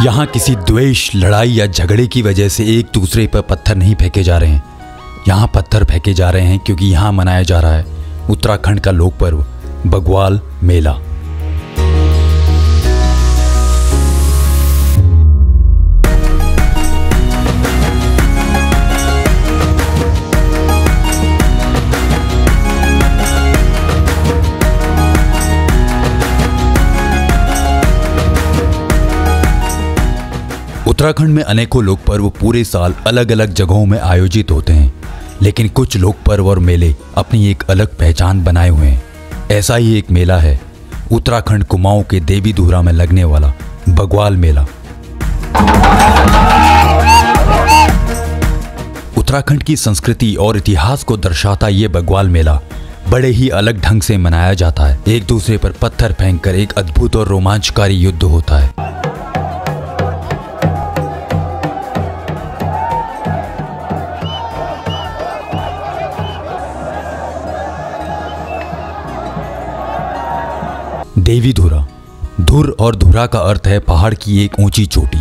यहाँ किसी द्वेष, लड़ाई या झगड़े की वजह से एक दूसरे पर पत्थर नहीं फेंके जा रहे हैं। यहाँ पत्थर फेंके जा रहे हैं क्योंकि यहाँ मनाया जा रहा है उत्तराखंड का लोक पर्व बग्वाल मेला। उत्तराखंड में अनेकों लोक पर्व पूरे साल अलग अलग जगहों में आयोजित होते हैं, लेकिन कुछ लोक पर्व और मेले अपनी एक अलग पहचान बनाए हुए हैं। ऐसा ही एक मेला है उत्तराखंड कुमाऊं के देवीधुरा में लगने वाला बग्वाल मेला। उत्तराखंड की संस्कृति और इतिहास को दर्शाता ये बग्वाल मेला बड़े ही अलग ढंग से मनाया जाता है। एक दूसरे पर पत्थर फेंककर एक अद्भुत और रोमांचकारी युद्ध होता है। देवीधुरा, धुर और धुरा का अर्थ है पहाड़ की एक ऊंची चोटी,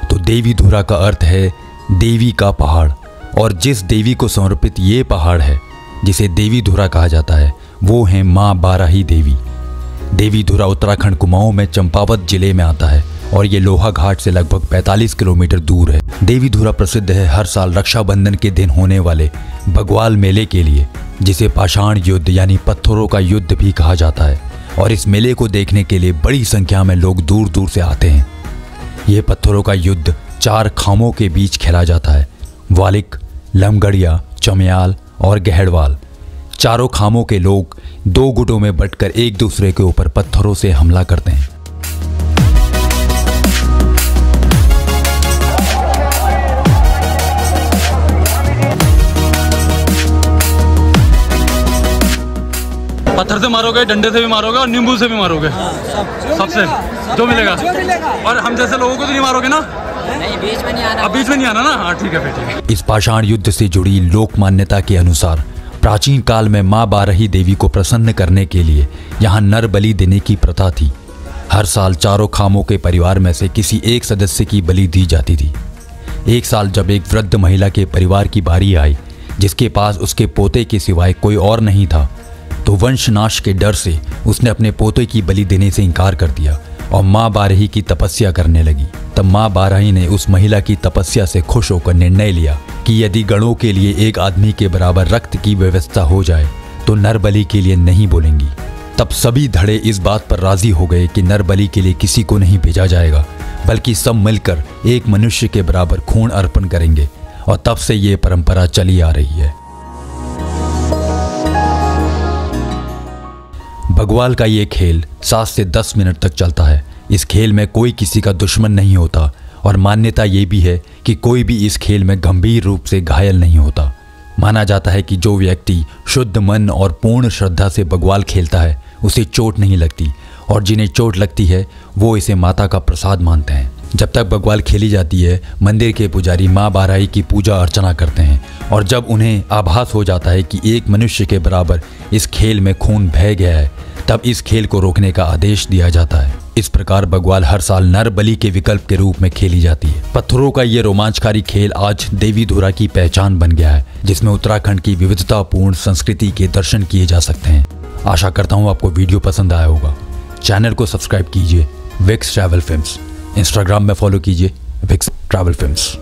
तो देवीधुरा का अर्थ है देवी का पहाड़। और जिस देवी को समर्पित ये पहाड़ है जिसे देवीधुरा कहा जाता है वो है माँ बाराही देवी। देवीधुरा उत्तराखंड कुमाऊं में चंपावत जिले में आता है और ये लोहा घाट से लगभग 45 किलोमीटर दूर है। देवीधुरा प्रसिद्ध है हर साल रक्षाबंधन के दिन होने वाले बग्वाल मेले के लिए, जिसे पाषाण युद्ध यानी पत्थरों का युद्ध भी कहा जाता है। और इस मेले को देखने के लिए बड़ी संख्या में लोग दूर दूर से आते हैं। ये पत्थरों का युद्ध 4 खामों के बीच खेला जाता है, वालिक, लमगड़िया, चमयाल और गहड़वाल। चारों खामों के लोग 2 गुटों में बंटकर एक दूसरे के ऊपर पत्थरों से हमला करते हैं। पत्थर से मारोगे, डंडे से भी मारोगे और नींबू से भी मारोगे, सबसे जो मिलेगा। और हम जैसे लोगों को तो नहीं मारोगे ना? नहीं, बीच में नहीं आना। अब बीच में नहीं आना ना? हाँ ठीक है फिर, ठीक है। इस पाषाण युद्ध से जुड़ी लोक मान्यता के अनुसार प्राचीन काल में मां बाराही देवी को प्रसन्न करने के लिए यहाँ नर बलि देने की प्रथा थी। हर साल चारों खामों के परिवार में से किसी एक सदस्य की बलि दी जाती थी। एक साल जब एक वृद्ध महिला के परिवार की बारी आई जिसके पास उसके पोते के सिवाय कोई और नहीं था, तो वंशनाश के डर से उसने अपने पोते की बलि देने से इनकार कर दिया और मां बाराही की तपस्या करने लगी। तब मां बाराही ने उस महिला की तपस्या से खुश होकर निर्णय लिया कि यदि गणों के लिए एक आदमी के बराबर रक्त की व्यवस्था हो जाए तो नर बलि के लिए नहीं बोलेंगी। तब सभी धड़े इस बात पर राजी हो गए कि नर बलि के लिए किसी को नहीं भेजा जाएगा, बल्कि सब मिलकर एक मनुष्य के बराबर खून अर्पण करेंगे। और तब से ये परंपरा चली आ रही है। बग्वाल का ये खेल 7 से 10 मिनट तक चलता है। इस खेल में कोई किसी का दुश्मन नहीं होता और मान्यता ये भी है कि कोई भी इस खेल में गंभीर रूप से घायल नहीं होता। माना जाता है कि जो व्यक्ति शुद्ध मन और पूर्ण श्रद्धा से बग्वाल खेलता है उसे चोट नहीं लगती, और जिन्हें चोट लगती है वो इसे माता का प्रसाद मानते हैं। जब तक बग्वाल खेली जाती है मंदिर के पुजारी माँ बाराही की पूजा अर्चना करते हैं, और जब उन्हें आभास हो जाता है कि एक मनुष्य के बराबर इस खेल में खून बह गया है तब इस खेल को रोकने का आदेश दिया जाता है। इस प्रकार बग्वाल हर साल नर बलि के विकल्प के रूप में खेली जाती है। पत्थरों का ये रोमांचकारी खेल आज देवीधुरा की पहचान बन गया है, जिसमें उत्तराखंड की विविधतापूर्ण संस्कृति के दर्शन किए जा सकते हैं। आशा करता हूँ आपको वीडियो पसंद आया होगा। चैनल को सब्सक्राइब कीजिए विक्स ट्रैवल फिल्म्स। इंस्टाग्राम में फॉलो कीजिए विक्स ट्रैवल फिल्म्स।